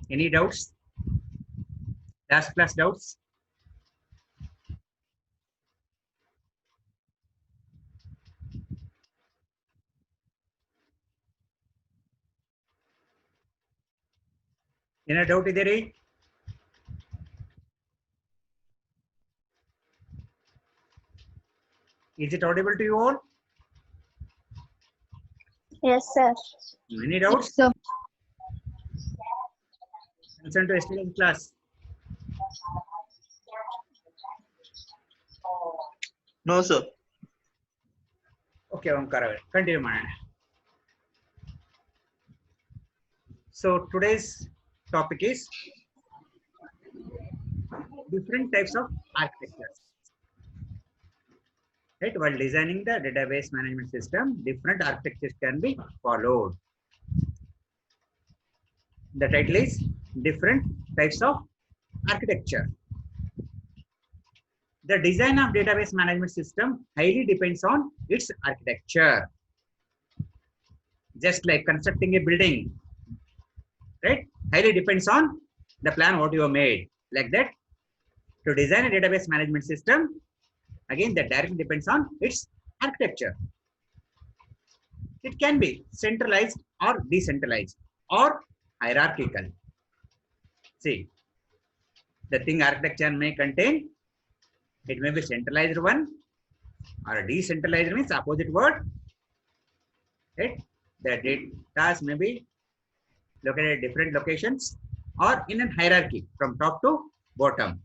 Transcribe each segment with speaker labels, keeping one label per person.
Speaker 1: Any doubts? Last class doubts? Any doubt there? Is it audible to you all?
Speaker 2: Yes, sir.
Speaker 1: Any doubts?
Speaker 2: Yes, sir.
Speaker 1: Listen to yesterday's class.
Speaker 3: No, sir.
Speaker 1: Okay, Omkar, continue, man. So today's topic is different types of architectures. Right? While designing the database management system, different architectures can be followed. The title is different types of architecture. The design of database management system highly depends on its architecture. Just like constructing a building, right? Highly depends on the plan what you have made. Like that, to design a database management system, again, that directly depends on its architecture. It can be centralized or decentralized or hierarchical. See, the thing architecture may contain, it may be centralized one or decentralized means opposite word. Right? The data may be located at different locations or in a hierarchy from top to bottom.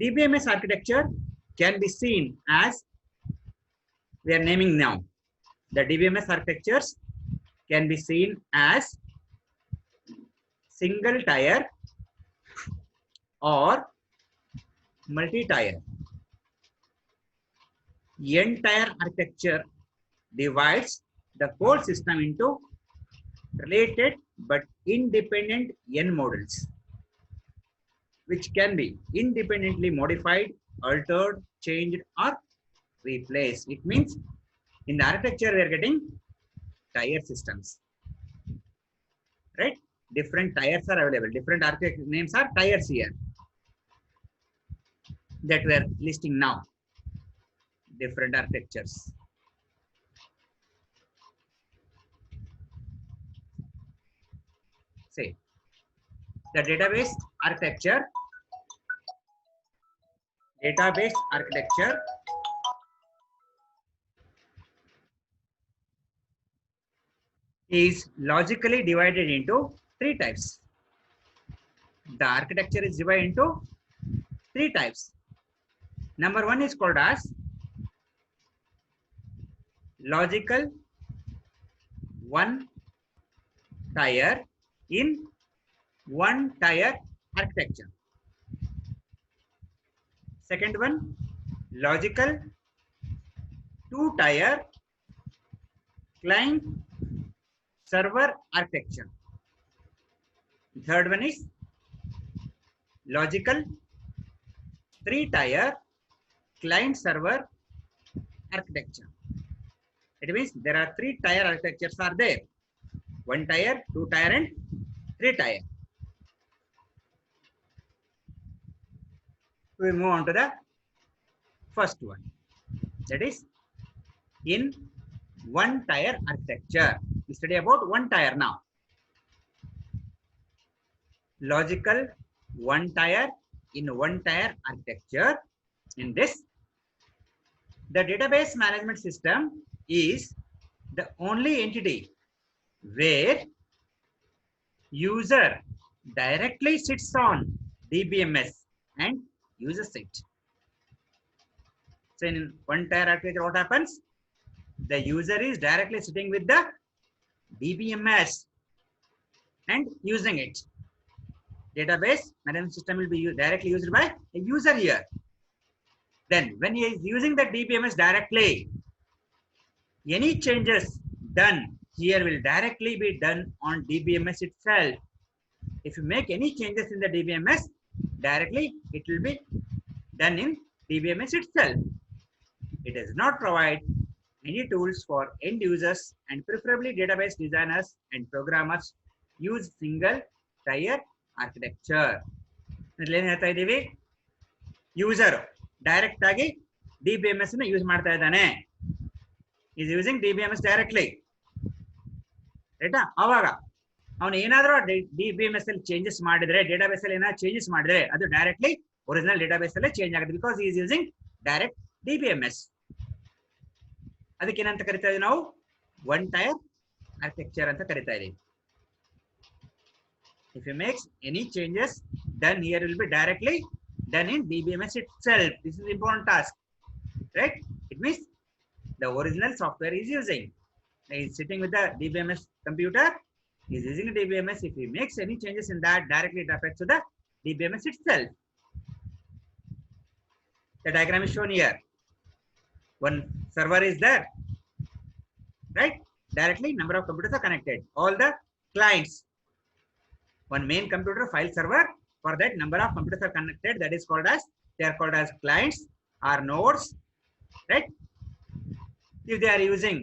Speaker 1: DBMS architecture can be seen as we are naming now. The DBMS architectures can be seen as single tier or multi-tier. N-tier architecture divides the whole system into related but independent N models, which can be independently modified, altered, changed, or replaced. It means in the architecture we are getting tier systems, right? Different tiers are available. Different architecture names are tiers here that we are listing now. Different architectures. Say the database architecture is logically divided into three types. The architecture is divided into three types. Number one is called as logical one tier in one tier architecture. Second one, logical two tier client server architecture. Third one is logical three tier client server architecture. It means there are three tier architectures are there. One tier, two tier, and three tier. We move on to the first one. That is in one tier architecture. We study about one tier now. Logical one tier in one tier architecture. In this, the database management system is the only entity where user directly sits on DBMS and uses it. So in one tier architecture, what happens? The user is directly sitting with the DBMS and using it. Database management system will be directly used by a user here. Then when he is using the DBMS directly, any changes done here will directly be done on DBMS itself. If you make any changes in the DBMS, directly it will be done in DBMS itself. It does not provide any tools for end users and preferably database designers and programmers use single tyre architecture. ಏನ್ ಹೇಳ್ತಾ ಇದ್ದೀವಿ, user direct ಆಗಿ DBMS ನ use ಮಾಡ್ತಾ ಇದ್ದಾನೆ, is using DBMS directly, ರೈಟಾ? ಅವಾಗ ಅವನು ಏನಾದ್ರೂ DBMS ಅಲ್ಲಿ ಚೇಂಜಸ್ ಮಾಡಿದ್ರೆ, ಡೇಟಾಬೇಸ್ ಅಲ್ಲಿ ಏನಾದ್ರು ಚೇಂಜಸ್ ಮಾಡಿದ್ರೆ ಅದು ಡೈರೆಕ್ಟ್ಲಿ ಒರಿಜಿನಲ್ ಡೇಟಾಬೇಸ್ ಅಲ್ಲೇ ಚೇಂಜ್ ಆಗುತ್ತೆ, because is using direct DBMS. ಅದಕ್ಕೆ ಏನಂತ ಕರಿತಾ ಇದೀವಿ ನಾವು, ಒನ್ ಟೈರ್ ಆರ್ಕಿಟೆಕ್ಚರ್ ಅಂತ ಕರಿತಾ ಇದೀವಿ. If you make any changes, then here will be directly done in DBMS itself. This is important task, right? It means the original software is using. He is sitting with the DBMS computer. He is using DBMS. If he makes any changes in that, directly it affects to the DBMS itself. The diagram is shown here. One server is there, right? Directly number of computers are connected. All the clients. One main computer file server, for that number of computers are connected, that is called as, they are called as clients or nodes, right? If they are using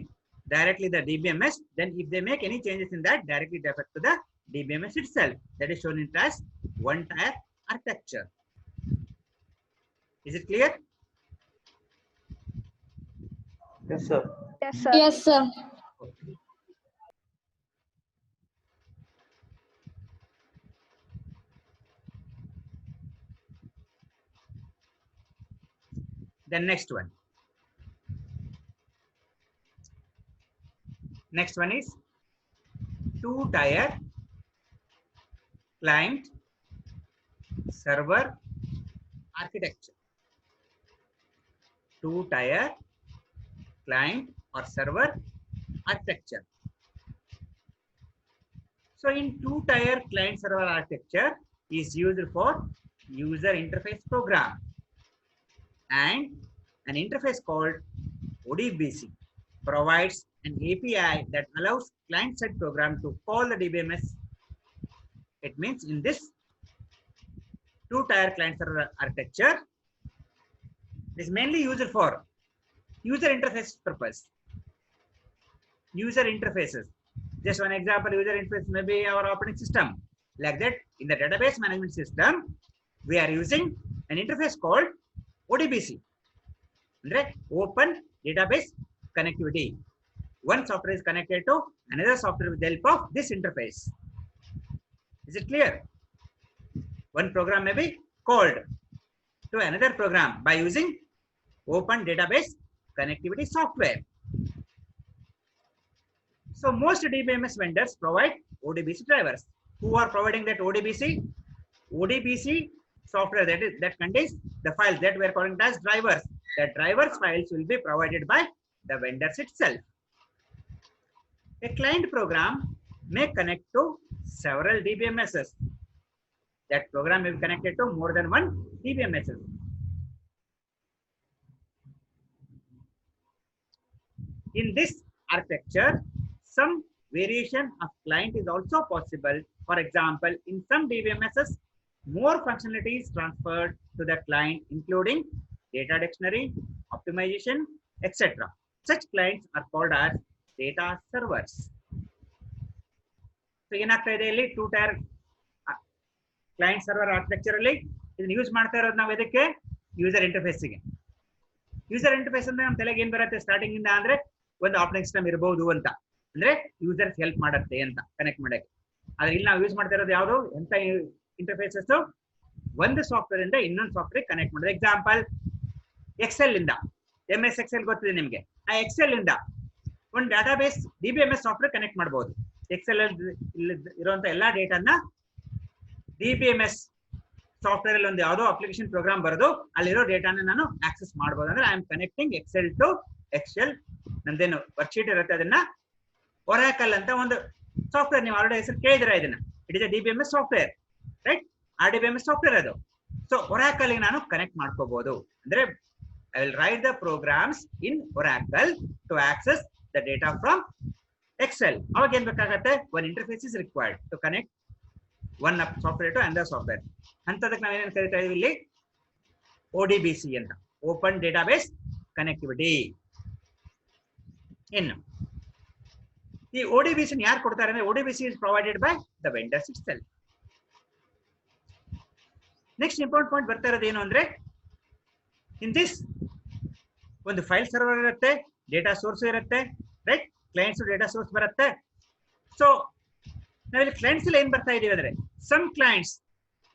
Speaker 1: directly the DBMS, then if they make any changes in that, directly it affects to the DBMS itself. That is shown in as one tier architecture. Is it clear?
Speaker 2: Yes, sir.
Speaker 3: Yes, sir.
Speaker 4: Yes, sir.
Speaker 1: Okay. Then next one. Next one is two-tier client server architecture. Two-tier client or server architecture. So in two-tier client server architecture is used for user interface program and an interface called ODBC provides an API that allows client-side program to call the DBMS. It means in this two-tier client server architecture is mainly used for user interface purpose. User interfaces. Just one example, user interface may be our operating system. Like that, in the database management system, we are using an interface called ODBC, right? Open Database Connectivity. One software is connected to another software with the help of this interface. Is it clear? One program may be called to another program by using Open Database Connectivity software. So most DBMS vendors provide ODBC drivers. Who are providing that ODBC? ODBC software that contains the files that we are calling as drivers. The drivers files will be provided by the vendors itself. A client program may connect to several DBMSs. That program may be connected to more than one DBMSs. In this architecture, some variation of client is also possible. For example, in some DBMSs, more functionality is transferred to the client, including data dictionary, optimization, etc. Such clients are called as data servers. So, ಏನಾಗ್ತಾ ಇದೆ ಇಲ್ಲಿ two tyre client server architecture ಅಲ್ಲಿ ಇದನ್ನ use ಮಾಡ್ತಾ ಇರೋದು ನಾವು ಇದಕ್ಕೆ user interface ಗೆ. ಯೂಸರ್ ಇಂಟರ್ಫೇಸ್ ಅಂದ್ರೆ ನಮ್ಮ ತಲೆಗೆ ಏನ್ ಬರುತ್ತೆ ಸ್ಟಾರ್ಟಿಂಗ್ ಇಂದ ಅಂದ್ರೆ ಒಂದು ಆಪರೇಟಿಂಗ್ ಸಿಸ್ಟಮ್ ಇರಬಹುದು ಅಂತ, ಅಂದ್ರೆ ಯೂಸರ್ಸ್ ಹೆಲ್ಪ್ ಮಾಡುತ್ತೆ ಅಂತ ಕನೆಕ್ಟ್ ಮಾಡಕ್ಕೆ. ಆದ್ರೆ ಇಲ್ಲಿ ನಾವು ಯೂಸ್ ಮಾಡ್ತಾ ಇರೋದು ಯಾವುದು ಎಂತ ಇಂಟರ್ಫೇಸಸ್, ಒಂದು ಸಾಫ್ಟ್ವೇರ್ ಇಂದ ಇನ್ನೊಂದು ಸಾಫ್ಟ್ವೇರ್ ಕನೆಕ್ಟ್ ಮಾಡೋದು. ಎಕ್ಸಾಂಪಲ್ ಎಕ್ಸೆಲ್ ಇಂದ MS Excel ಗೊತ್ತಿದೆ ನಿಮಗೆ, ಆ ಎಕ್ಸೆಲ್ ಇಂದ ಒಂದು ಡಾಟಾಬೇಸ್ DBMS ಸಾಫ್ಟ್ವೇರ್ ಕನೆಕ್ಟ್ ಮಾಡಬಹುದು. ಎಕ್ಸೆಲ್ ಅಲ್ಲಿ ಇರುವಂತ ಎಲ್ಲಾ ಡೇಟಾನ DBMS ಸಾಫ್ಟ್ವೇರ್ ಅಲ್ಲಿ ಒಂದು ಯಾವುದೋ ಅಪ್ಲಿಕೇಶನ್ ಪ್ರೋಗ್ರಾಮ್ ಬರೋದು ಅಲ್ಲಿರೋ ಡೇಟಾನ ನಾನು ಆಕ್ಸೆಸ್ ಮಾಡಬಹುದು. ಅಂದ್ರೆ I am connecting Excel to Excel. ನಂದೇನು ವರ್ಕ್ಶೀಟ್ ಇರುತ್ತೆ ಅದನ್ನ ಒರಾಕಲ್ ಅಂತ ಒಂದು ಸಾಫ್ಟ್ವೇರ್, ನೀವು ಆಲ್ರೆಡಿ ಹೆಸರು ಕೇಳಿದಿರ ಇದನ್ನ. It is A DBMS software, right? RDBMS software ಅದು. ಸೊ ಒರಾಕಲ್ ಗೆ ನಾನು ಕನೆಕ್ಟ್ ಮಾಡ್ಕೋಬಹುದು. ಅಂದ್ರೆ I will write the programs in Oracle to access the data from Excel. ಅವಾಗ ಏನ್ ಬೇಕಾಗತ್ತೆ, one interface is required to connect one software to another software. ಅಂತದಕ್ಕೆ ನಾವೇನೇನು ಕರಿತಾ ಇದೀವಿ ಇಲ್ಲಿ, ODBC ಅಂತ, Open Database Connectivity. ಇನ್ನು ಈ ODBC ಯಾರು ಕೊಡ್ತಾರೆ ಅಂದ್ರೆ ODBC is provided by the vendors itself. Next important point ಬರ್ತಾ ಇರೋದು ಏನು ಅಂದ್ರೆ ಇನ್ ದಿಸ್ ಒಂದು ಫೈಲ್ ಸರ್ವರ್ ಇರುತ್ತೆ, ಡೇಟಾ ಸೋರ್ಸ್ ಇರುತ್ತೆ, ರೈಟ್? ಕ್ಲೈಂಟ್ಸ್ ಡೇಟಾ ಸೋರ್ಸ್ ಬರುತ್ತೆ. ಸೊ ನಾವಿಲ್ಲಿ ಕ್ಲೈಂಟ್ಸ್ ಅಲ್ಲಿ ಏನ್ ಬರ್ತಾ ಇದೀವಿ ಅಂದ್ರೆ some clients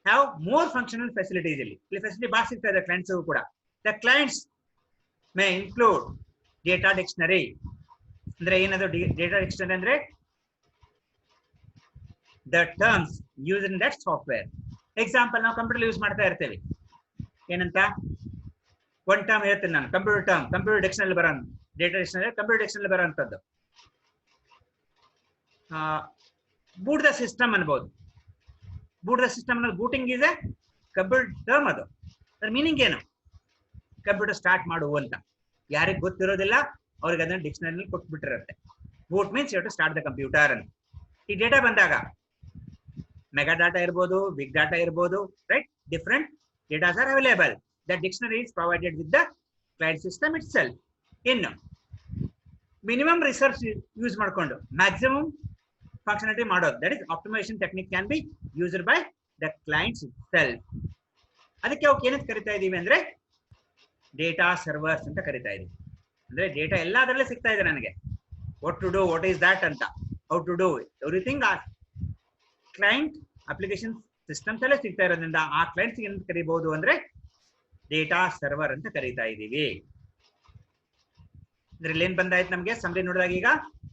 Speaker 1: have more functional facilities. ಇಲ್ಲಿ ಫೆಸಿಲಿಟಿ ಬಾಕ್ಸ್ ಸಿಗ್ತಾ ಇದೆ ಕ್ಲೈಂಟ್ಸ್ ಕೂಡ. The clients may include data dictionary. ಅಂದ್ರೆ ಏನದು ಡೇಟಾ ಡಿಕ್ಷನರಿ ಅಂದ್ರೆ the terms use in that software. Example ನಾವು ಕಂಪ್ಯೂಟರ್ ಯೂಸ್ ಮಾಡ್ತಾ ಇರ್ತೇವೆ. ಏನಂತ ಒನ್ ಟರ್ಮ್ ಹೇಳ್ತೀನಿ ನಾನು, ಕಂಪ್ಯೂಟರ್ ಟರ್ಮ್, ಕಂಪ್ಯೂಟರ್ ಡಿಕ್ಷನರಿ ಬರೋ ಡೇಟಾ ಡಿಕ್ಷನರಿ, ಕಂಪ್ಯೂಟರ್ ಡಿಕ್ಷನರಿ ಬರೋಂಥದ್ದು. ಬೂಟ್ ದ ಸಿಸ್ಟಮ್ ಅನ್ಬೋದು. ಬೂಟ್ ದ ಸಿಸ್ಟಮ್ ಅನ್ನೋದು ಬೂಟಿಂಗ್ ಇದೆ ಕಂಪ್ಯೂಟರ್ ಟರ್ಮ್. ಅದು ಅದ್ರ ಮೀನಿಂಗ್ ಏನು? ಕಂಪ್ಯೂಟರ್ ಸ್ಟಾರ್ಟ್ ಮಾಡು ಅಂತ. ಯಾರಿಗೆ ಗೊತ್ತಿರೋದಿಲ್ಲ ಅವ್ರಿಗೆ ಅದನ್ನ ಡಿಕ್ಷನರಿ ಕೊಟ್ಬಿಟ್ಟಿರುತ್ತೆ. Boot means you have to start the computer ಅಂತ. ಈ ಡೇಟಾ ಬಂದಾಗ ಮೆಗಾ ಡಾಟಾ ಇರ್ಬೋದು, ಬಿಗ್ ಡಾಟಾ ಇರ್ಬೋದು, right? Different datas are available. The dictionary is provided with the client system itself. ಇನ್ನು ಮಿನಿಮಮ್ ರಿಸರ್ಚ್ ಯೂಸ್ ಮಾಡ್ಕೊಂಡು maximum functionality ಮಾಡೋದು, that is optimization technique can be used by the clients itself. ಅದಕ್ಕೆ ಅವಕ್ಕೆ ಏನಂತ ಕರಿತಾ ಇದೀವಿ ಅಂದ್ರೆ data servers ಅಂತ ಕರಿತಾ ಇದೀವಿ. ಅಂದ್ರೆ ಡೇಟಾ ಎಲ್ಲದರಲ್ಲೇ ಸಿಗ್ತಾ ಇದೆ ನನಗೆ. What to do, what is that ಅಂತ, ಹೌ ಟು ಡೂ ಎವ್ರಿಥಿಂಗ್ ಆ ಕ್ಲೈಂಟ್ ಅಪ್ಲಿಕೇಶನ್ ಸಿಸ್ಟಮ್ಸ್ ಅಲ್ಲೇ ಸಿಗ್ತಾ ಇರೋದ್ರಿಂದ ಆ ಕ್ಲೈಂಟ್ಸ್ ಏನ್ ಕರಿಬಹುದು ಅಂದ್ರೆ ಡೇಟಾ ಸರ್ವರ್ ಅಂತ ಕರಿತಾ ಇದೀವಿ. ಇದ್ರಲ್ಲಿ ಏನ್ ಬಂದಾಯ್ತು ನಮಗೆ ಸಮರಿ ನೋಡಿದಾಗ ಈಗ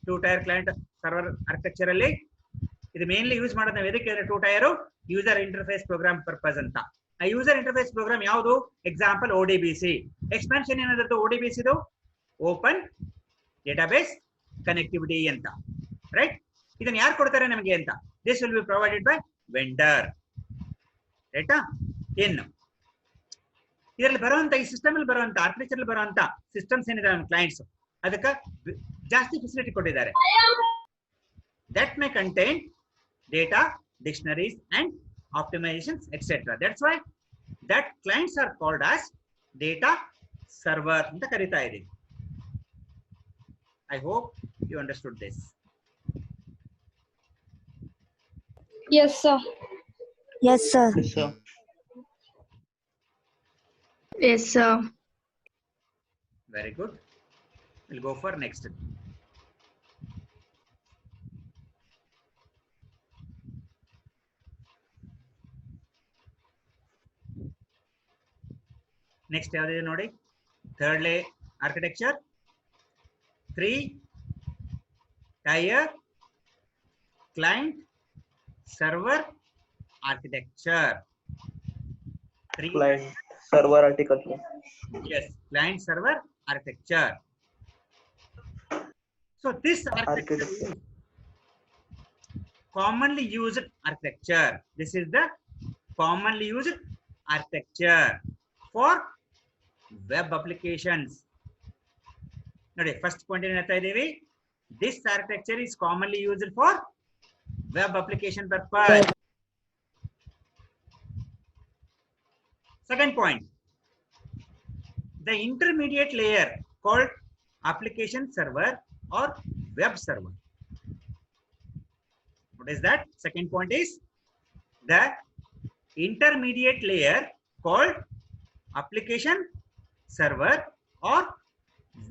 Speaker 1: 2 ಟೈರ್ ಕ್ಲೈಂಟ್ ಸರ್ವರ್ ಆರ್ಕಿಟೆಕ್ಚರ್ ಅಲ್ಲಿ ಇದು ಮೇನ್ಲಿ ಯೂಸ್ ಮಾಡೋದು ನಾವು ಎದಕ್ಕೆ ಅಂದ್ರೆ 2 tier user interface program purpose ಅಂತ. ಆ ಯೂಸರ್ ಇಂಟರ್ಫೇಸ್ ಪ್ರೋಗ್ರಾಮ್ ಯಾವುದು? Example ODBC. ಎಕ್ಸ್ಪಾನ್ಷನ್ ಏನಾದ್ರು ODBC ಇದು ಓಪನ್ ಡೇಟಾಬೇಸ್ ಕನೆಕ್ಟಿವಿಟಿ ಅಂತ, ರೈಟ್? ಇದನ್ನ ಯಾರು ಕೊಡ್ತಾರೆ ನಮಗೆ ಅಂತ? This will be provided by vendor, ರೈಟಾ? ಏನು ಇದರಲ್ಲಿ ಬರುವಂತ ಈ ಸಿಸ್ಟಮ್ ಅಲ್ಲಿ ಬರುವಂತ ಆರ್ಕಿಟೆಕ್ಚರ್ ಬರುವಂತ ಸಿಸ್ಟಮ್ಸ್ ಏನಿದೆ ನಮ್ಮ ಕ್ಲೈಂಟ್ಸ್ ಅದಕ್ಕೆ ಜಾಸ್ತಿ ಫೆಸಿಲಿಟಿ ಕೊಟ್ಟಿದ್ದಾರೆ. That may contain data dictionaries and optimizations etc. That's why that clients are called as data server ಅಂತ ಕರೀತಾ ಇದೀವಿ. I hope you understood this.
Speaker 3: Yes sir.
Speaker 4: Yes, sir.
Speaker 2: Yes, sir.
Speaker 3: Yes sir.
Speaker 1: Very good. We'll go for next. Next ಯಾವ್ದಿದೆ ನೋಡಿ, third layer architecture, 3 tier client server architecture.
Speaker 2: Client server article.
Speaker 1: Yes, client server architecture. So this architecture is commonly used architecture. This is the commonly used architecture for web applications. ನೋಡಿ first point ಏನ್ ಹೇಳ್ತಾ ಇದೀವಿ? This architecture is commonly used for web application purpose. Second point, the intermediate layer called application server or web server. What is that? Second point is the intermediate layer called application server or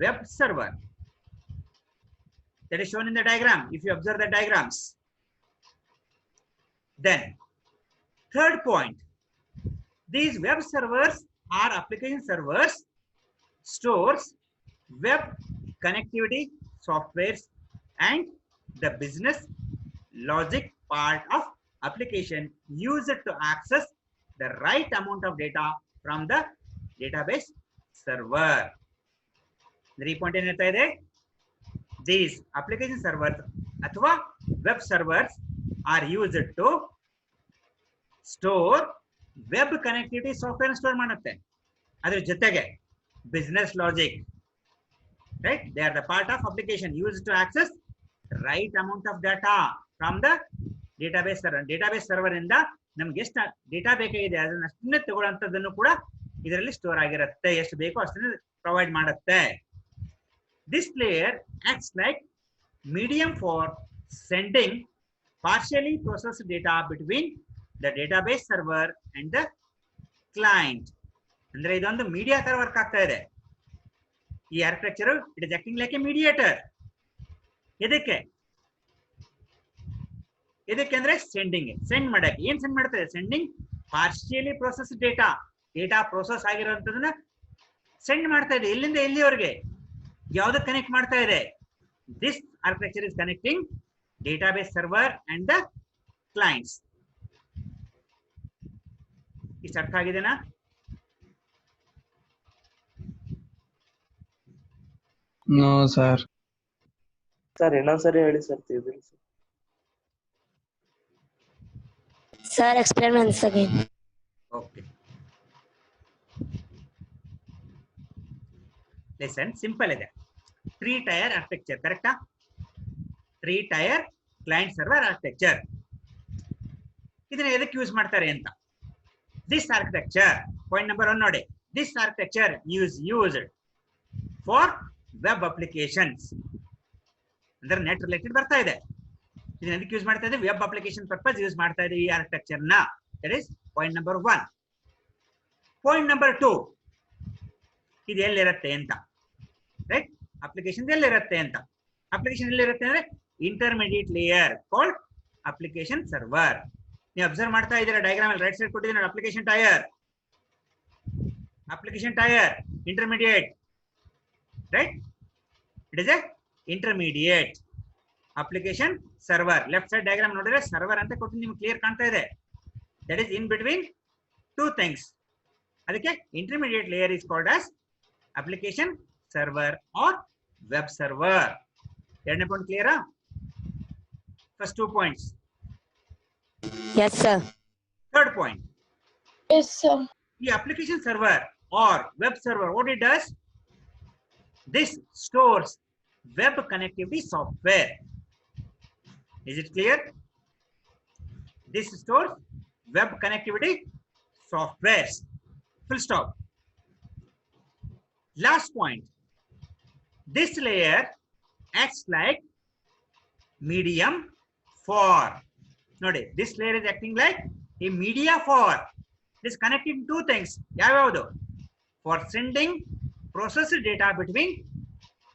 Speaker 1: web server. That is shown in the diagram if you observe the diagrams. Then third point, these web servers or application servers stores web connectivity softwares and the business logic part of application used to access the right amount of data from the database server. 3 point ಏನು ಹೇಳ್ತಾ ಇದೆ? These application servers ಅಥವಾ web servers are used to store web connectivity software store ಮಾಡುತ್ತೆ. ಅದ್ರ ಜೊತೆಗೆ business logic, right? They are the part of application used to access right amount of data from the database server. Database server ಇಂದ ನಮ್ಗೆ ಎಷ್ಟು data ಬೇಕಾಗಿದೆ ಅದನ್ನ ಅಷ್ಟನ್ನೇ ತಗೊಳ್ಳೋಂಥದ್ದನ್ನು ಕೂಡ ಇದರಲ್ಲಿ ಸ್ಟೋರ್ ಆಗಿರುತ್ತೆ. ಎಷ್ಟು ಬೇಕೋ ಅಷ್ಟನ್ನೇ ಪ್ರೊವೈಡ್ ಮಾಡುತ್ತೆ. This layer acts like medium for sending partially processed data between the database server and the client. ಅಂದ್ರೆ ಇದೊಂದು ಮೀಡಿಯಾ ತರ ವರ್ಕ್ ಆಗ್ತಾ ಇದೆ. ಈ architecture it is acting like a mediator. ಇದಕ್ಕೆ ಅಂದ್ರೆ ಸೆಂಡ್ ಮಾಡಕ್ಕೆ ಏನ್ ಸೆಂಡ್ ಮಾಡ್ತಾ ಇದೆ? Sending partially process data process ಆಗಿರುವಂತದನ್ನ ಸೆಂಡ್ ಮಾಡ್ತಾ ಇದೆ. ಎಲ್ಲಿಂದ ಎಲ್ಲಿವರೆಗೆ? ಯಾವ್ದಕ್ಕೆ ಕನೆಕ್ಟ್ ಮಾಡ್ತಾ ಇದೆ? This architecture is connecting database server and the clients. ಇಷ್ಟು ಅರ್ಥ ಆಗಿದೆನಾ?
Speaker 5: No sir.
Speaker 2: ಸರ್ ಇನ್ನೊಂದ್ಸರಿ ಹೇಳಿ ಸರ್, ತಿಳಿದಿಲ್ಲ sir.
Speaker 4: Sir, explain once again.
Speaker 1: Okay. Listen, simple ಇದೆ. 3-tier architecture, ಕರೆಕ್ಟಾ? 3-tier client server architecture. ಇದನ್ನ ಎದಕ್ಕೆ ಯೂಸ್ ಮಾಡ್ತಾರೆ ಅಂತ? This architecture, point number 1 ನೋಡಿ. This architecture is used for web applications. ಅಂದ್ರೆ ನೆಟ್ ರಿಲೇಟೆಡ್ ಬರ್ತಾ ಇದೆ. ಇದನ್ನ ಎದಕ್ಕೆ ಯೂಸ್ ಮಾಡ್ತಾ ಇದೆ? ವೆಬ್ ಅಪ್ಲಿಕೇಶನ್ ಪರ್ಪಸ್ ಯೂಸ್ ಮಾಡ್ತಾ ಇದೆ ಈ ಆರ್ಕಿಟೆಕ್ಚರ್ ನ. That is point number 1. Point number 2, ಇದು ಎಲ್ಲಿರುತ್ತೆ ಅಂತ, ರೈಟ್? ಅಪ್ಲಿಕೇಶನ್ ಎಲ್ಲಿರುತ್ತೆ ಅಂತ. ಅಪ್ಲಿಕೇಶನ್ ಎಲ್ಲಿರುತ್ತೆ ಅಂದ್ರೆ intermediate layer called application server. ನೀವು ಅಬ್ಸರ್ವ್ ಮಾಡ್ತಾ ಇದ್ದೀರಾ ಡಯಾಗ್ರಾಮ್ ಅಲ್ಲಿ ರೈಟ್ ಸೈಡ್ ಕೊಟ್ಟಿದ್ದೀನಿ ನೋಡಿ. Application tier intermediate, right? It is a intermediate application server. Left side diagram ನೋಡಿದ್ರೆ ಸರ್ವರ್ ಅಂತ ಕೊಟ್ಟು ನಿಮ್ಗೆ ಕ್ಲಿಯರ್ ಕಾಣ್ತಾ ಇದೆ. That is in between two things. ಅದಕ್ಕೆ intermediate layer is called as application server or web server. ಎರಡನೇ point ಕ್ಲಿಯರಾ? First 2 points.
Speaker 4: Yes, sir.
Speaker 1: Third point.
Speaker 3: Yes, sir.
Speaker 1: The application server or web server, what it does? This stores web connectivity software. Is it clear? This stores web connectivity softwares. Full stop. Last point. This layer acts like medium for. Nodi, this layer is acting like a media for. It is connecting two things. Yavadu? For sending processed data between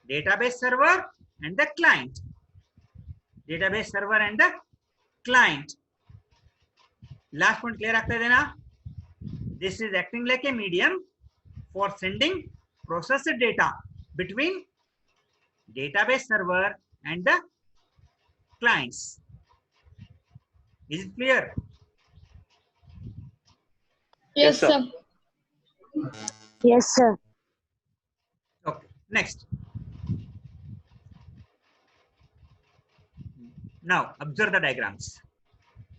Speaker 1: database server and the client. Database server and the client. Last point clear aagta idena? This is acting like a medium for sending processed data between database server and the clients. Is it clear?
Speaker 3: Yes, sir.
Speaker 4: Yes, sir.
Speaker 1: Okay. Next. Now observe the diagrams.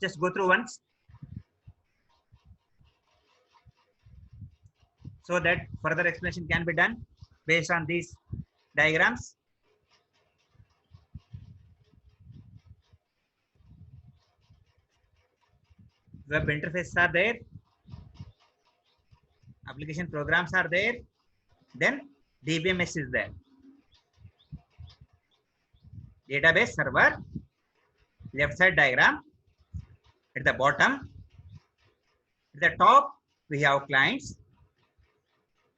Speaker 1: Just go through once so that further explanation can be done based on these diagrams. Web interfaces are there, application programs are there, then DBMS is there. Database server, left side diagram. At the bottom, at the top we have clients.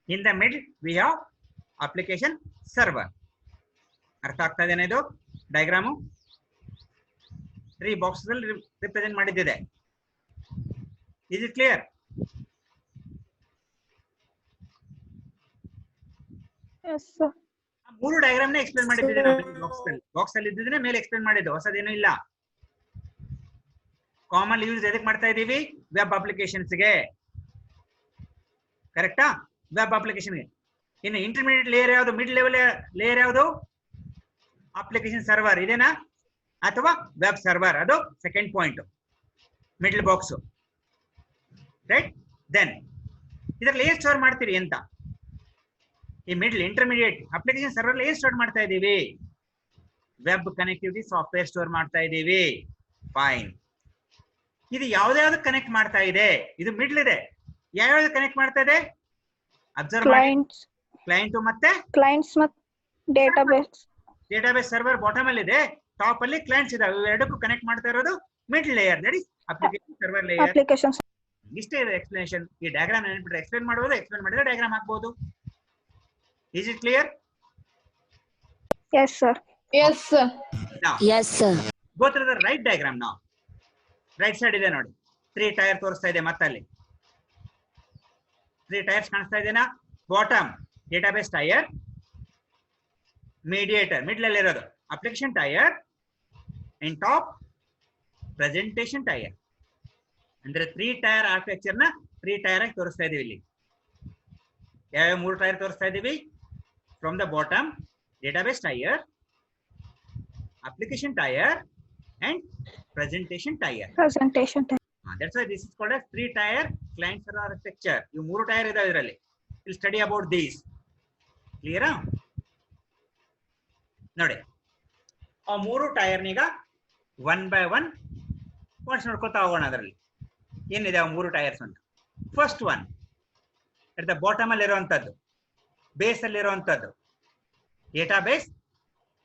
Speaker 1: In the middle we have application server. ಅರ್ಥ ಆಗ್ತಾ ಇದೆನಾ ಇದು diagram? 3 boxes ಅಲ್ಲಿ represent ಮಾಡಿದ್ದಿದೆ. Is it clear?
Speaker 3: Yes, sir.
Speaker 1: ಮೂರು diagram ನ explain ಮಾಡಿದ್ದೆ box ಅಲ್ಲಿ ಇದ್ದಿದ್ರೆ ಮೇಲೆ ಎಕ್ಸ್ಪ್ಲೇನ್ ಮಾಡಿದ್ದು, ಹೊಸದೇನೂ ಇಲ್ಲ. ಕಾಮನ್ ಯೂಸ್ ಎದಕ್ಕೆ ಮಾಡ್ತಾ ಇದೀವಿ? ವೆಬ್ ಅಪ್ಲಿಕೇಶನ್ಸ್ ಗೆ, ಕರೆಕ್ಟಾ? ವೆಬ್ ಅಪ್ಲಿಕೇಶನ್ ಗೆ. ಇನ್ನು ಇಂಟರ್ಮೀಡಿಯೇಟ್ ಲೇಯರ್ ಯಾವುದು? ಮಿಡ್ ಲೆವೆಲ್ ಲೇಯರ್ ಯಾವುದು? ಅಪ್ಲಿಕೇಶನ್ ಸರ್ವರ್ ಇದೇನಾ ಅಥವಾ ವೆಬ್ ಸರ್ವರ್? ಅದು second point, middle box, right? Then ಇದರಲ್ಲಿ ಏನ್ ಸ್ಟೋರ್ ಮಾಡ್ತೀರಿ ಅಂತ? ಈ ಮಿಡ್ಲ್ ಇಂಟರ್ಮೀಡಿಯೇಟ್ ಅಪ್ಲಿಕೇಶನ್ ಸರ್ವರ್ ಏನ್ ಸ್ಟೋರ್ ಮಾಡ್ತಾ ಇದೀವಿ? ವೆಬ್ ಕನೆಕ್ಟಿವಿಟಿ ಸಾಫ್ಟ್ವೇರ್ ಸ್ಟೋರ್ ಮಾಡ್ತಾ ಇದೀವಿ. ಫೈನ್. ಇದು ಯಾವ್ದಾವ್ದು ಕನೆಕ್ಟ್ ಮಾಡ್ತಾ ಇದೆ? ಇದು ಮಿಡ್ಲ್ ಇದೆ. ಯಾವ್ಯಾವ್ದು ಕನೆಕ್ಟ್ ಮಾಡ್ತಾ ಇದೆ? ಅಬ್ಸರ್ವ್ ಮಾಡಿ. ಕ್ಲೈಂಟ್ ಮತ್ತೆ
Speaker 3: Clients ಮತ್ತು database.
Speaker 1: ಡೇಟಾಬೇಸ್ ಸರ್ವರ್ ಬಾಟಮ್ ಅಲ್ಲಿ ಇದೆ, ಟಾಪ್ ಅಲ್ಲಿ ಕ್ಲೈಂಟ್ಸ್ ಇದಾವೆ. ಇವೆರಡಕ್ಕೂ ಕನೆಕ್ಟ್ ಮಾಡ್ತಾ ಇರೋದು mid layer, that is application server layer.
Speaker 3: applications.
Speaker 1: ಇಷ್ಟೇ ಇದೆ ಎಕ್ಸ್ಪ್ಲನೇಷನ್. ಈ ಡಯಾಗ್ರಾಮ್ ನೆನಪಿಟ್ರೆ ಎಕ್ಸ್ಪ್ಲೇನ್ ಮಾಡಬಹುದು, ಎಕ್ಸ್ಪ್ಲೇನ್ ಮಾಡಿದ್ರೆ ಡಯಾಗ್ರಾಮ್ ಹಾಕಬಹುದು. Is it clear?
Speaker 3: Yes, sir.
Speaker 6: Yes, sir.
Speaker 1: Now
Speaker 4: Yes, sir.
Speaker 1: go through the right diagram now. Right side ಇದೆ ನೋಡಿ, 3 tyre ತೋರಿಸ್ತಾ ಇದೆ. ಮತ್ತಲ್ಲಿ 3 ಟೈರ್ಸ್ ಕಾಣಿಸ್ತಾ ಇದೆನಾ? Bottom database tyre, mediator middle ಅಲ್ಲಿ ಇರೋದು application tyre, and top presentation tyre. ಅಂದ್ರೆ 3 ಟೈರ್ ಆರ್ಕಿಟೆಕ್ಚರ್ ನ 3 ಟೈರ್ ಆಗಿ ತೋರಿಸ್ತಾ ಇದೀವಿ ಇಲ್ಲಿ. ಯಾವ 3 ಟೈರ್ ತೋರಿಸ್ತಾ ಇದೀವಿ? From the bottom database tyre, application tier and presentation tier.
Speaker 3: Presentation time.
Speaker 1: That's why this is called as 3 tier client server architecture. You 3 tier ಇದಾವೆ ಇದರಲ್ಲಿ. We'll study about these. Clear? ನೋಡಿ, ಆ 3 ಟೈರ್ ನೀಗ 1 by 1 points ನೋಡ್ಕೊತಾ ಹೋಗೋಣ. ಅದರಲ್ಲಿ ಏನಿದೆ ಆ 3 ಟೈರ್ಸ್ ಅಂತ. First one at the bottom ಅಲ್ಲಿ ಇರುವಂತದ್ದು, ಬೇಸ್ ಅಲ್ಲಿ ಇರುವಂತದ್ದು database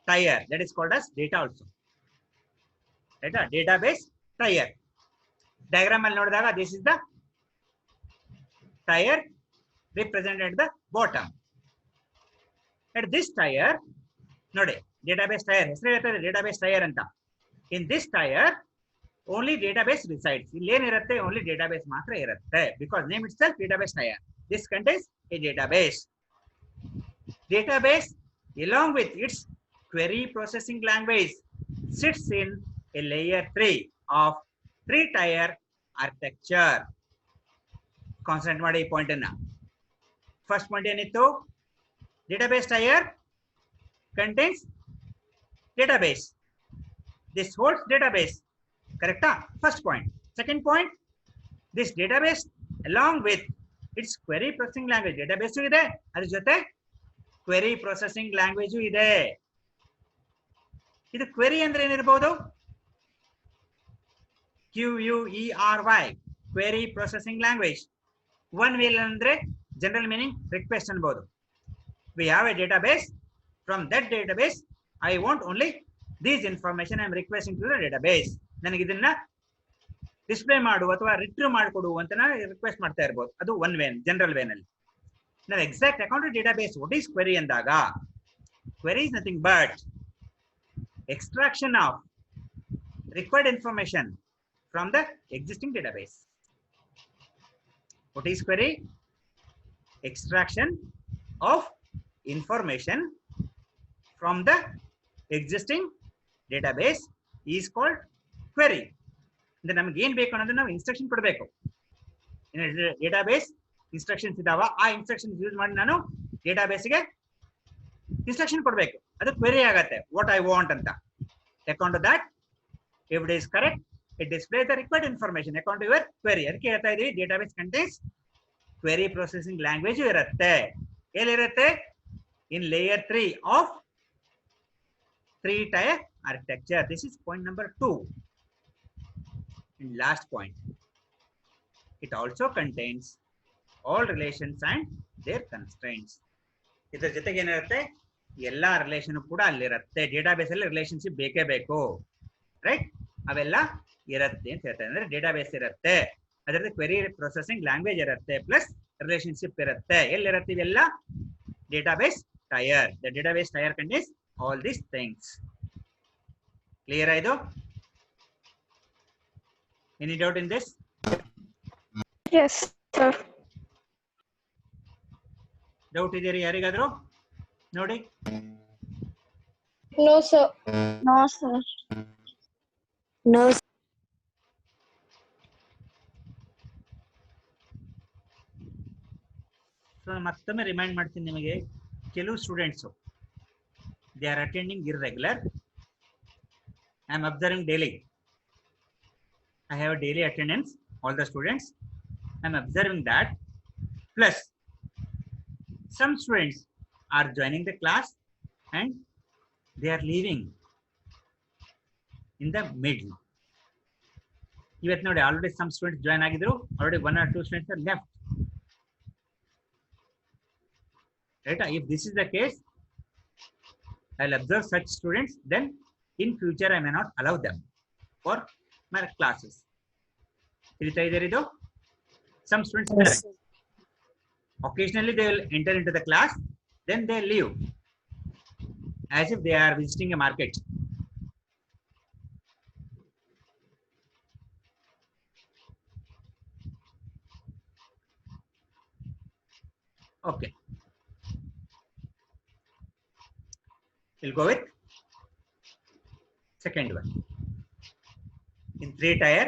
Speaker 1: tier, that is called as data also. Database tier. Diagram ಅಲ್ಲಿ ನೋಡಿದಾಗ this is the tier represented at the bottom. At this tier ನೋಡಿ, database tier ಹೆಸರು ಇರ್ತದೆ database tier ಅಂತ. In this tier only database resides. ಇಲ್ಲಿ ಏನಿರುತ್ತೆ? only database ಮಾತ್ರ ಇರುತ್ತೆ. Because name itself database tier. This contains a database. Database along with its query processing language sits in a layer 3 of 3 tier architecture. Concentrate ಮಾಡಿ ಈ point ಅನ್ನ. First point ಏನಿತ್ತು? database tier contains database. This holds database. Correct? First point. Second point, this database along with its query processing language. Database ಇದೆ, ಅದರ ಜೊತೆ query processing language ಇದೆ. ಇದು query ಅಂದ್ರೆ ಏನಿರಬಹುದು? QUERY, query processing language. One well ಅಂದ್ರೆ general meaning request ಅನ್ಬಹುದು. We have a database, from that database I want only these information I am requesting to the database. ನನಗೆ ಇದನ್ನ display ಮಾಡು ಅಥವಾ ರಿಟ್ರೀವ್ ಮಾಡಿಕೊಡು ಅಂತ ರಿಕ್ವೆಸ್ಟ್ ಮಾಡ್ತಾ ಇರಬಹುದು. ಅದು ಒನ್ ವೇ, ಜನರಲ್ ವೇನಲ್ಲಿ. ನಾವು exact account database what is query ಅಂದಾಗ, query is nothing but extraction of required information from the existing database. What is query? Extraction of information from the existing database is called query. ಅಂದ್ರೆ ನಮಗೆ ಏನ್ ಬೇಕು ಅನ್ನೋದನ್ನ ನಾವು instruction ಕೊಡಬೇಕು. Database instructions ಇದಾವ, ಆ ಇನ್ಸ್ಟ್ರಕ್ಷನ್ ಯೂಸ್ ಮಾಡಿ ನಾನು ಡೇಟಾಬೇಸ್ಗೆ ಇನ್ಸ್ಟ್ರಕ್ಷನ್ ಕೊಡಬೇಕು. ಅದು ಕ್ವೆರಿ ಆಗತ್ತೆ, ವಾಟ್ ಐ ವಾಂಟ್ ಅಂತ. Account that if it is correct, it displays the required information according to your query. ಅದಕ್ಕೆ ಹೇಳ್ತಾ ಇದೀವಿ database contains query processing language ಇರುತ್ತೆ. ಎಲ್ಲಿರುತ್ತೆ? ಇನ್ layer 3 of 3 tier architecture. This is point number 2. And last point, it also contains all relations and their constraints. ಇದರ ಜೊತೆಗೆ ಏನಿರುತ್ತೆ? ಎಲ್ಲಾ relation ಕೂಡ ಅಲ್ಲಿರುತ್ತೆ. ಡೇಟಾಬೇಸ್ ಅಲ್ಲಿ ರಿಲೇಶನ್ಶಿಪ್ ಬೇಕೇ ಬೇಕು, ರೈಟ್? ಅವೆಲ್ಲ ಇರುತ್ತೆ ಅಂತ ಹೇಳ್ತಾರೆ. ಅಂದ್ರೆ ಡೇಟಾಬೇಸ್ ಇರುತ್ತೆ, ಅದರಲ್ಲಿ ಕ್ವೆರಿ ಪ್ರೊಸೆಸಿಂಗ್ ಲ್ಯಾಂಗ್ವೇಜ್ ಇರುತ್ತೆ, ಪ್ಲಸ್ ರಿಲೇಶನ್ಶಿಪ್ ಇರುತ್ತೆ. ಎಲ್ಲಿರುತ್ತೆ ಇವೆಲ್ಲ? Database tier. The database tier contains all these things. Clear ಆಯ್ತು? Any doubt in this?
Speaker 3: Yes, sir.
Speaker 1: Doubt ಇದೆಯಾ ಯಾರಿಗಾದ್ರು? ನೋಡಿ.
Speaker 6: No, sir.
Speaker 3: No, sir.
Speaker 4: No.
Speaker 1: So ಮತ್ತೊಮ್ಮೆ ರಿಮೈಂಡ್ ಮಾಡ್ತೀನಿ ನಿಮಗೆ, ಕೆಲವು students they are attending irregular. I am observing daily. I have a daily attendance, all the students. I am observing that. Plus, some students are joining the class and they are leaving in the middle. ಇವತ್ತು ನೋಡಿ, already some students join ಆಗಿದ್ರು, already 1 or 2 students are left. Right? If this is the case, I'll observe such students, then in future I may not allow them for my classes. ತಿಳಿತಾ ಇದ್ದೀರಾ ಇದು? Some students
Speaker 4: Yes.
Speaker 1: occasionally they will enter into the class, then they leave as if they are visiting a market. Okay, we'll go with second one. In 3 tier,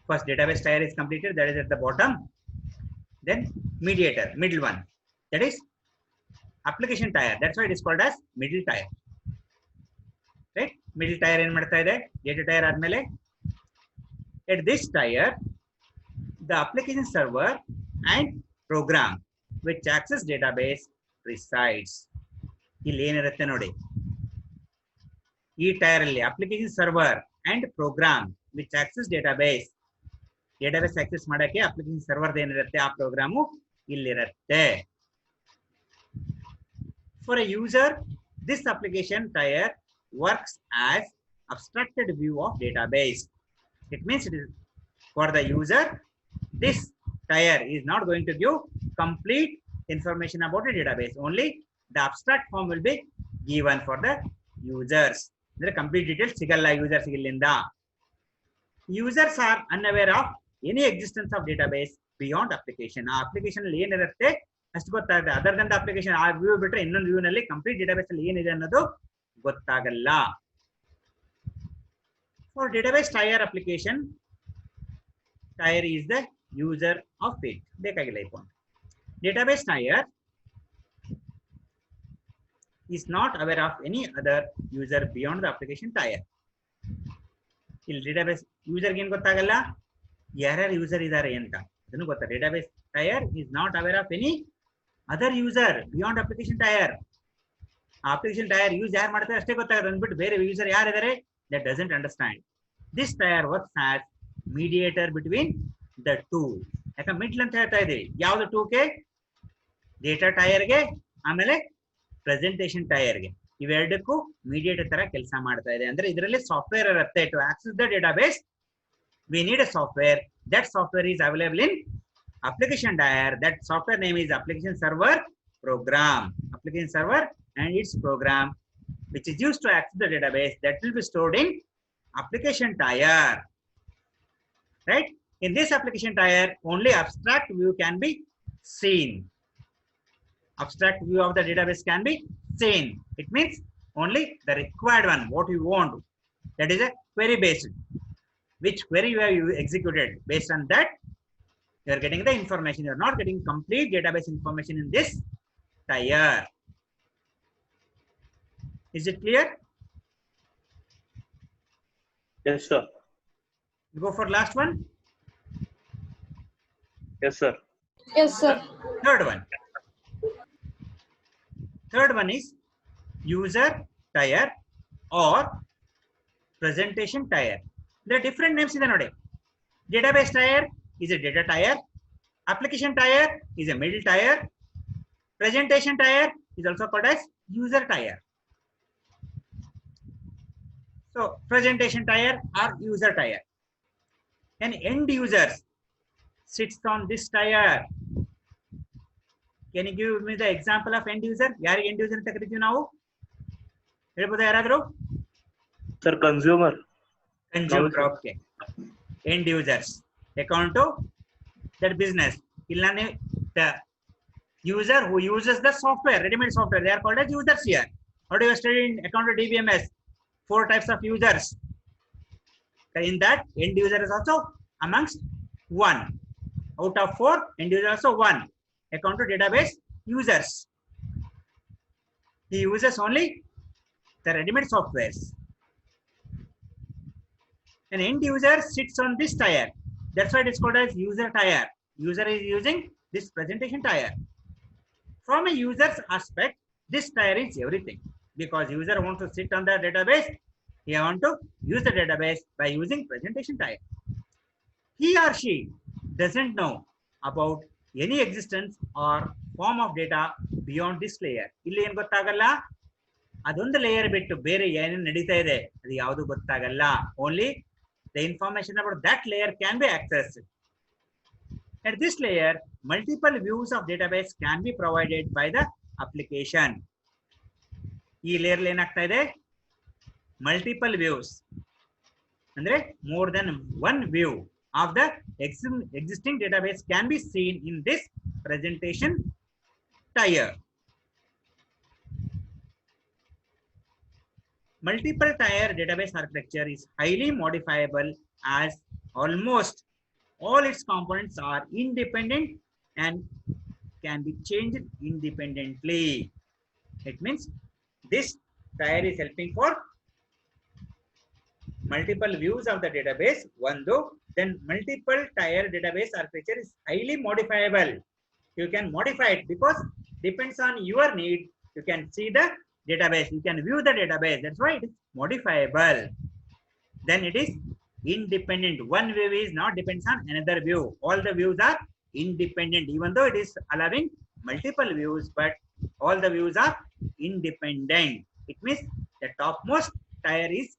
Speaker 1: first database tier is completed, that is at the bottom. Then mediator, middle one, that is application tier. That's why it is called as middle tier. Right? Middle tier ಏನು ಮಾಡ್ತಾ ಇದೆ? Data tier ಆದ್ಮೇಲೆ at this tier, the application server and program which access database resides. ಇಲ್ಲಿ ಏನಿರುತ್ತೆ ನೋಡಿ, ಈ tier ಅಲ್ಲಿ application server and program which access database access ಮಾಡಕ್ಕೆ ಅಪ್ಲಿಕೇಶನ್ ಸರ್ವರ್ ಏನಿರುತ್ತೆ ಆ ಪ್ರೋಗ್ರಾಮು ಇಲ್ಲಿರುತ್ತೆ. For a user this application tier works as abstracted view of database. It means it is for the user, this tier is not going to give complete information about the database. Only the abstract form will be given for the users. The complete details sigalla users illinda. Users are unaware of any existence of database beyond application. ಆ application ಅಲ್ಲಿ ಏನಿರುತ್ತೆ ಅಷ್ಟು ಗೊತ್ತಾಗುತ್ತೆ. Other than the application ಆ view ಬಿಟ್ರೆ ಇನ್ನೊಂದು view ನಲ್ಲಿ complete database ಅಲ್ಲಿ ಏನಿದೆ ಅನ್ನೋದು ಗೊತ್ತಾಗಲ್ಲ. For database tier application, tier is the user of it. ಬೇಕಾಗಿಲ್ಲ ಈ point. Database tier is not aware of any other user beyond the application tier. ಇಲ್ಲಿ database user ಗೆ ಏನು ಗೊತ್ತಾಗಲ್ಲ, ಯಾರ್ಯಾರು ಯೂಸರ್ ಇದ್ದಾರೆ ಅಂತ ಅದನ್ನು ಗೊತ್ತಾ. database tier is not aware of any other user beyond application tier. application tier use ಯಾರು ಮಾಡ್ತಾರೆ ಅಷ್ಟೇ ಗೊತ್ತಾಗುತ್ತೆ, ಅಂದ್ಬಿಟ್ಟು ಬೇರೆ ಯೂಸರ್ ಯಾರಿದ್ದಾರೆ that doesn't understand. This tier works as mediator between the two. ಯಾಕಂದ್ರೆ ಮಿಡ್ಲ್ ಅಂತ ಹೇಳ್ತಾ ಇದೀವಿ ಯಾವ್ದು ಟೂ ಗೆ, ಡೇಟಾ ಟೈರ್ ಗೆ ಆಮೇಲೆ ಪ್ರೆಸೆಂಟೇಶನ್ ಟೈರ್ ಗೆ, ಇವೆರಡಕ್ಕೂ ಮೀಡಿಯೇಟರ್ ತರ ಕೆಲಸ ಮಾಡ್ತಾ ಇದೆ. ಅಂದ್ರೆ ಇದರಲ್ಲಿ ಸಾಫ್ಟ್ವೇರ್ ಇರುತ್ತೆ. To access the database we need a software. That software is available in application tier. That software name is application server program. Application server and its program which is used to access the database that will be stored in application tier. Right? In this application tier, only abstract view can be seen. Abstract view of the database can be seen. It means only the required one, what you want. That is a query based. Which query you have executed. Based on that, you are getting the information. You are not getting complete database information in this tier. Is it clear?
Speaker 2: Yes, sir.
Speaker 1: You go for last one.
Speaker 2: Yes, sir.
Speaker 4: Yes, sir.
Speaker 1: Third one. Third one is user tier or presentation tier. There are different names in the node. Database tier is a data tier. Application tier is a middle tier. Presentation tier is also called as user tier. So presentation tier or user tier. An end user sits on this tier. Can you give me the example of end user? ಯಾರಿಗೆ end user ಅಂತ ಕರಿತೀವಿ ನಾವು? ಹೇಳ್ಬೋದಾ ಯಾರಾದರೂ?
Speaker 2: Sir, consumer.
Speaker 1: Consumer, okay. End users. Account to that business. Illane the user who uses the software, ready-made software, they are called as users here. How do you study in account to DBMS? 4 types of users. In that, end user is also amongst 1. Out of 4, end user also 1. Account to database users. He uses only the ready-made softwares. An end user sits on this tier. That's why it is called as user tier. User is using this presentation tier. From a user's aspect, this tier is everything. Because user wants to sit on the database, he wants to use the database by using presentation tier. He or she doesn't know about any existence or form of data beyond this layer. ಇಲ್ಲಿ ಏನು ಗೊತ್ತಾಗಲ್ಲ, ಅದೊಂದು layer ಬಿಟ್ಟು ಬೇರೆ ಏನೇನು ನಡೀತಾ ಇದೆ ಅದು ಯಾವುದು ಗೊತ್ತಾಗಲ್ಲ. Only the information about that layer can be access. At this layer, multiple views of database can be provided by the application. ಈ ಲೇಯರ್ ಏನಾಗ್ತಾ ಇದೆ, ಮಲ್ಟಿಪಲ್ ವ್ಯೂಸ್ ಅಂದ್ರೆ more than one view of the existing database can be seen in this presentation tier. Multiple tier database architecture is highly modifiable as almost all its components are independent and can be changed independently. It means this tier is helping for multiple views of the database. One though, then multiple tier database architecture is highly modifiable. You can modify it because depends on your need. You can see the database, you can view the database. That's why it is modifiable. Then it is independent. One view is not depends on another view. All the views are independent, even though it is allowing multiple views, but all the views are independent. It means the topmost tier is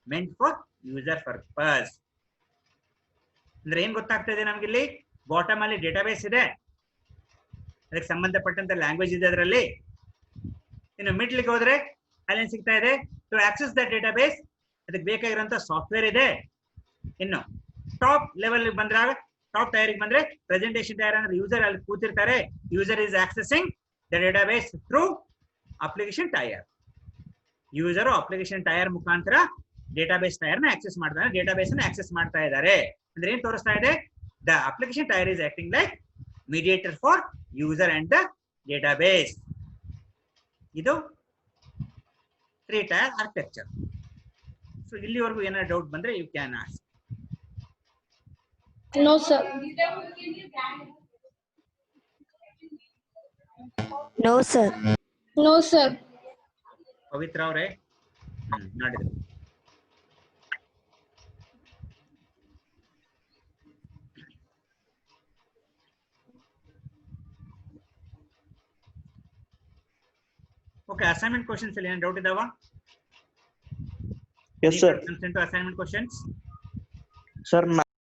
Speaker 1: meant for user purpose. ಅಂದ್ರೆ ಏನ್ ಗೊತ್ತಾಗ್ತಾ ಇದೆ ನಮ್ಗೆ, ಇಲ್ಲಿ bottom ಅಲ್ಲಿ database ಇದೆ, ಅದಕ್ಕೆ ಸಂಬಂಧಪಟ್ಟಂತ ಲ್ಯಾಂಗ್ವೇಜ್ ಇದೆ ಅದರಲ್ಲಿ. ಇನ್ನು ಮಿಡ್ಲಿಗೆ ಹೋದ್ರೆ ಅಲ್ಲಿ ಸಿಗ್ತಾ ಇದೆ ಟು ಆಕ್ಸೆಸ್ ದ ಡೇಟಾಬೇಸ್, ಅದಕ್ಕೆ ಬೇಕಾಗಿರುವಂತ ಸಾಫ್ಟ್ವೇರ್ ಇದೆ. ಇನ್ನು ಟಾಪ್ ಲೆವೆಲ್ ಬಂದ್ರಾಗ, ಟಾಪ್ ಟೈರ್ ಬಂದ್ರೆ ಪ್ರೆಸೆಂಟೇಶನ್ ಟೈರ್ ಅಂದ್ರೆ ಯೂಸರ್ ಅಲ್ಲಿ ಕೂತಿರ್ತಾರೆ, user is accessing the database through application tier. User application tier ಮುಖಾಂತರ ಡೇಟಾಬೇಸ್ ಟೈರ್ ನ ಆಕ್ಸೆಸ್ ಮಾಡ್ತಾರೆ, ಡೇಟಾಬೇಸ್ ನ ಆಕ್ಸೆಸ್ ಮಾಡ್ತಾ ಇದ್ದಾರೆ. ಅಂದ್ರೆ ಏನ್ ತೋರಿಸ್ತಾ ಇದೆ, the application tier is acting like mediator for user and the database. ಇದು 3 ಟೈರ್ ಆರ್ಕಿಟೆಕ್ಚರ್. ಸೊ ಇಲ್ಲಿವರೆಗೂ ಏನಾದ್ರು ಡೌಟ್ ಬಂದ್ರೆ you can ask.
Speaker 6: No, sir.
Speaker 4: No, sir.
Speaker 6: No, sir.
Speaker 1: ಪವಿತ್ರ ಅವರೇ ನೋಡಿದ್ರು. ಓಕೆ, ಅಸೈನ್ಮೆಂಟ್ ಕ್ವಶನ್ಸ್ ಅಲ್ಲಿ ಏನು ಡೌಟ್ ಇದಾವ?
Speaker 2: Yes, sir.
Speaker 1: Assignment questions.
Speaker 2: Sir,